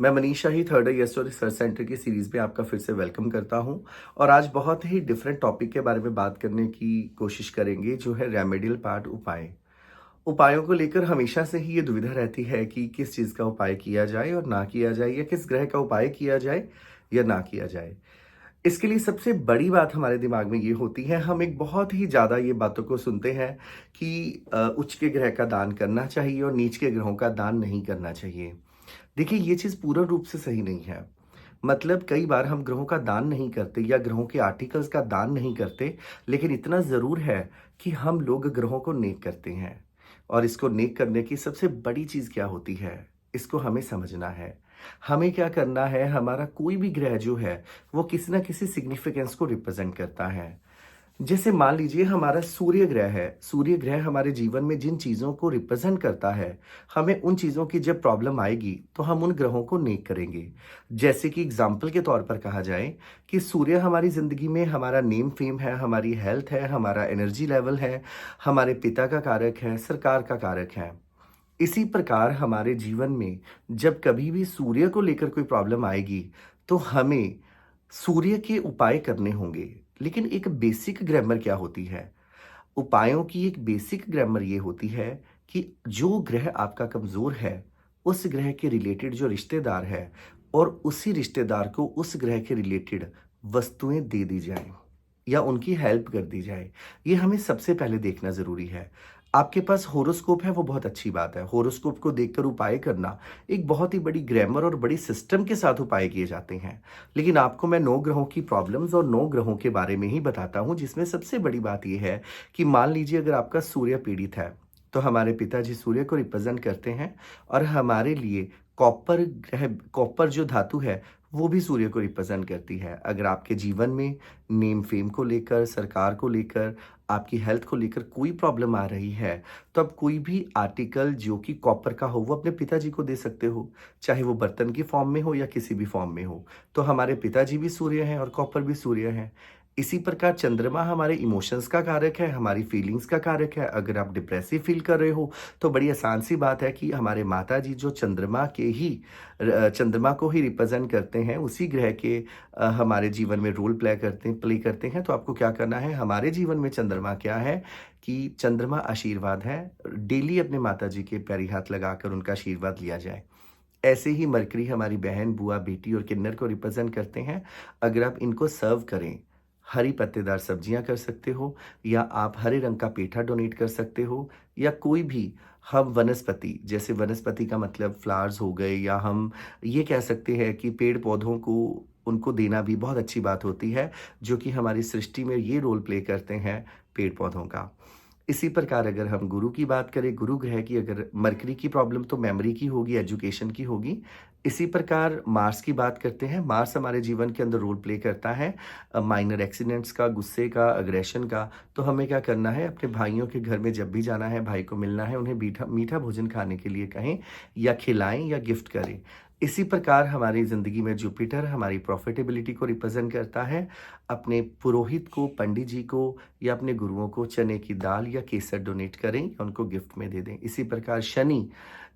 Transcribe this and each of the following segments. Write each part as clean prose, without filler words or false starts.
मैं मनीष शाही थर्ड आई astro research centre की series में आपका फिर से वेलकम करता हूं और आज बहुत ही डिफरेंट टॉपिक के बारे में बात करने की कोशिश करेंगे जो है रेमेडियल पार्ट उपाय। उपायों को लेकर हमेशा से ही ये दुविधा रहती है कि किस चीज़ का उपाय किया जाए और ना किया जाए, या किस ग्रह का उपाय किया जाए या ना किया जाए। इसके लिए सबसे बड़ी बात हमारे दिमाग में ये होती है, हम एक बहुत ही ज़्यादा ये बातों को सुनते हैं कि उच्च के ग्रह का दान करना चाहिए और नीच के ग्रहों का दान नहीं करना चाहिए। देखिए, ये चीज़ पूर्ण रूप से सही नहीं है। मतलब कई बार हम ग्रहों का दान नहीं करते या ग्रहों के आर्टिकल्स का दान नहीं करते, लेकिन इतना ज़रूर है कि हम लोग ग्रहों को नेक करते हैं। और इसको नेक करने की सबसे बड़ी चीज़ क्या होती है, इसको हमें समझना है। हमें क्या करना है, हमारा कोई भी ग्रह जो है, वो किसी न किसी सिग्निफिकेंस को रिप्रेज़ेंट करता है। जैसे मान लीजिए हमारा सूर्य ग्रह है, सूर्य ग्रह हमारे जीवन में जिन चीज़ों को रिप्रेजेंट करता है, हमें उन चीज़ों की जब प्रॉब्लम आएगी तो हम उन ग्रहों को नेक करेंगे। जैसे कि एग्जाम्पल के तौर पर कहा जाए कि सूर्य हमारी ज़िंदगी में हमारा नेम फेम है, हमारी हेल्थ है, हमारा एनर्जी लेवल है, हमारे पिता का कारक है, सरकार का कारक है। इसी प्रकार हमारे जीवन में जब कभी भी सूर्य को लेकर कोई प्रॉब्लम आएगी तो हमें सूर्य के उपाय करने होंगे। लेकिन एक बेसिक ग्रामर क्या होती है? उपायों की एक बेसिक ग्रामर ये होती है कि जो ग्रह आपका कमज़ोर है, उस ग्रह के रिलेटेड जो रिश्तेदार है और उसी रिश्तेदार को उस ग्रह के रिलेटेड वस्तुएँ दे दी जाएँ या उनकी हेल्प कर दी जाए। ये हमें सबसे पहले देखना ज़रूरी है। आपके पास होरोस्कोप है, वो बहुत अच्छी बात है। होरोस्कोप को देखकर उपाय करना एक बहुत ही बड़ी ग्रामर और बड़ी सिस्टम के साथ उपाय किए जाते हैं। लेकिन आपको मैं 9 ग्रहों की प्रॉब्लम्स और 9 ग्रहों के बारे में ही बताता हूँ, जिसमें सबसे बड़ी बात ये है कि मान लीजिए अगर आपका सूर्य पीड़ित है, तो हमारे पिताजी सूर्य को रिप्रेज़ेंट करते हैं और हमारे लिए कॉपर जो धातु है, वो भी सूर्य को रिप्रेज़ेंट करती है। अगर आपके जीवन में नेम फेम को लेकर, सरकार को लेकर, आपकी हेल्थ को लेकर कोई प्रॉब्लम आ रही है, तो आप कोई भी आर्टिकल जो कि कॉपर का हो, वो अपने पिताजी को दे सकते हो। चाहे वो बर्तन की फॉर्म में हो या किसी भी फॉर्म में हो। तो हमारे पिताजी भी सूर्य हैं और कॉपर भी सूर्य हैं। इसी प्रकार चंद्रमा हमारे इमोशंस का कारक है, हमारी फीलिंग्स का कारक है। अगर आप डिप्रेसिव फ़ील कर रहे हो, तो बड़ी आसान सी बात है कि हमारे माताजी जो चंद्रमा को ही रिप्रेज़ेंट करते हैं, उसी ग्रह के हमारे जीवन में रोल प्ले करते हैं। तो आपको क्या करना है, हमारे जीवन में चंद्रमा क्या है कि चंद्रमा आशीर्वाद है। डेली अपने माताजी के पैरी हाथ लगाकर उनका आशीर्वाद लिया जाए। ऐसे ही मरकरी हमारी बहन, बुआ, बेटी और किन्नर को रिप्रेज़ेंट करते हैं। अगर आप इनको सर्व करें, हरी पत्तेदार सब्जियाँ कर सकते हो, या आप हरे रंग का पेठा डोनेट कर सकते हो, या कोई भी हम वनस्पति, जैसे वनस्पति का मतलब फ्लावर्स हो गए, या हम ये कह सकते हैं कि पेड़-पौधों को उनको देना भी बहुत अच्छी बात होती है, जो कि हमारी सृष्टि में ये रोल प्ले करते हैं पेड़-पौधों का। इसी प्रकार अगर हम गुरु की बात करें, गुरु ग्रह की अगर मरकरी की प्रॉब्लम तो मेमोरी की होगी, एजुकेशन की होगी। इसी प्रकार मार्स की बात करते हैं, मार्स हमारे जीवन के अंदर रोल प्ले करता है माइनर एक्सीडेंट्स का, गुस्से का, अग्रेशन का। तो हमें क्या करना है, अपने भाइयों के घर में जब भी जाना है, भाई को मिलना है, उन्हें मीठा मीठा भोजन खाने के लिए कहें या खिलाएँ या गिफ्ट करें। इसी प्रकार हमारी ज़िंदगी में जुपिटर हमारी प्रॉफ़िटेबिलिटी को रिप्रेज़ेंट करता है। अपने पुरोहित को, पंडित जी को या अपने गुरुओं को चने की दाल या केसर डोनेट करें या उनको गिफ्ट में दे दें। इसी प्रकार शनि,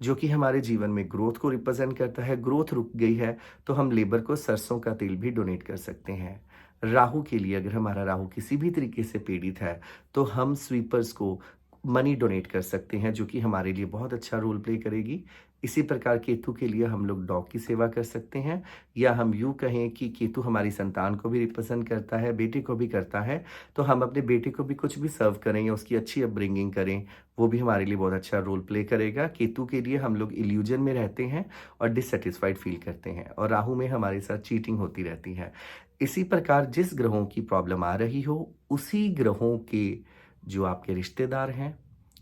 जो कि हमारे जीवन में ग्रोथ को रिप्रेज़ेंट करता है, ग्रोथ रुक गई है, तो हम लेबर को सरसों का तेल भी डोनेट कर सकते हैं। राहु के लिए अगर हमारा राहु किसी भी तरीके से पीड़ित है, तो हम स्वीपर्स को मनी डोनेट कर सकते हैं, जो कि हमारे लिए बहुत अच्छा रोल प्ले करेगी। इसी प्रकार केतु के लिए हम लोग डॉग की सेवा कर सकते हैं, या हम यूँ कहें कि केतु हमारी संतान को भी रिप्रेज़ेंट करता है, बेटे को भी करता है, तो हम अपने बेटे को भी कुछ भी सर्व करें या उसकी अच्छी अपब्रिंगिंग करें, वो भी हमारे लिए बहुत अच्छा रोल प्ले करेगा। केतु के लिए हम लोग इल्यूजन में रहते हैं और डिससैटिस्फाइड फ़ील करते हैं, और राहु में हमारे साथ चीटिंग होती रहती है। इसी प्रकार जिस ग्रहों की प्रॉब्लम आ रही हो, उसी ग्रहों के जो आपके रिश्तेदार हैं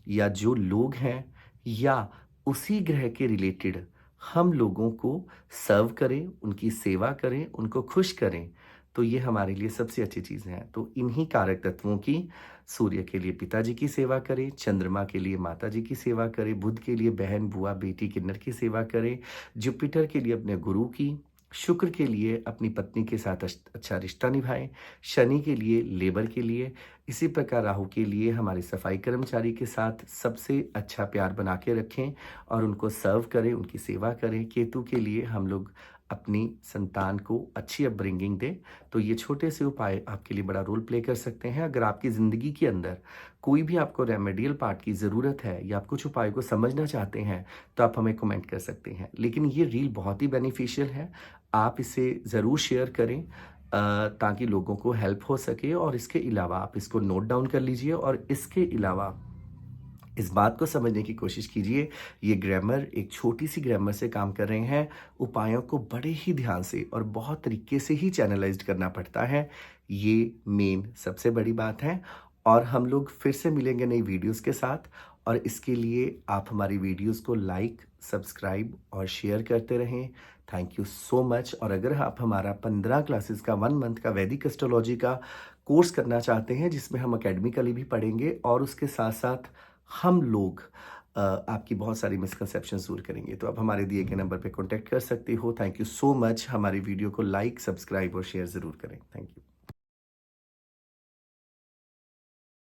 या जो लोग हैं, या उसी ग्रह के रिलेटेड हम लोगों को सर्व करें, उनकी सेवा करें, उनको खुश करें, तो ये हमारे लिए सबसे अच्छी चीज़ है। तो इन्हीं कारक तत्वों की, सूर्य के लिए पिताजी की सेवा करें, चंद्रमा के लिए माताजी की सेवा करें, बुध के लिए बहन, बुआ, बेटी, किन्नर की सेवा करें, जुपिटर के लिए अपने गुरु की, शुक्र के लिए अपनी पत्नी के साथ अच्छा रिश्ता निभाएं, शनि के लिए लेबर के लिए, इसी प्रकार राहु के लिए हमारे सफाई कर्मचारी के साथ सबसे अच्छा प्यार बना के रखें और उनको सर्व करें, उनकी सेवा करें। केतु के लिए हम लोग अपनी संतान को अच्छी अपब्रिंगिंग दें। तो ये छोटे से उपाय आपके लिए बड़ा रोल प्ले कर सकते हैं। अगर आपकी ज़िंदगी के अंदर कोई भी आपको रेमेडियल पार्ट की ज़रूरत है या आप कुछ उपायों को समझना चाहते हैं, तो आप हमें कमेंट कर सकते हैं। लेकिन ये रील बहुत ही बेनिफिशियल है, आप इसे ज़रूर शेयर करें ताकि लोगों को हेल्प हो सके। और इसके अलावा आप इसको नोट डाउन कर लीजिए और इसके अलावा इस बात को समझने की कोशिश कीजिए, ये ग्रामर एक छोटी सी ग्रामर से काम कर रहे हैं। उपायों को बड़े ही ध्यान से और बहुत तरीके से ही चैनलाइज्ड करना पड़ता है, ये मेन सबसे बड़ी बात है। और हम लोग फिर से मिलेंगे नई वीडियोस के साथ, और इसके लिए आप हमारी वीडियोस को लाइक, सब्सक्राइब और शेयर करते रहें। Thank you so much. और अगर आप हमारा 15 क्लासेस का 1 मंथ का वैदिक एस्ट्रोलॉजी का कोर्स करना चाहते हैं, जिसमें हम अकेडमिकली भी पढ़ेंगे और उसके साथ साथ हम लोग आपकी बहुत सारी मिसकंसेप्शंस दूर करेंगे, तो आप हमारे दिए गए नंबर पे कॉन्टैक्ट कर सकते हो। Thank you so much. हमारी वीडियो को लाइक, सब्सक्राइब और शेयर ज़रूर करें। Thank you.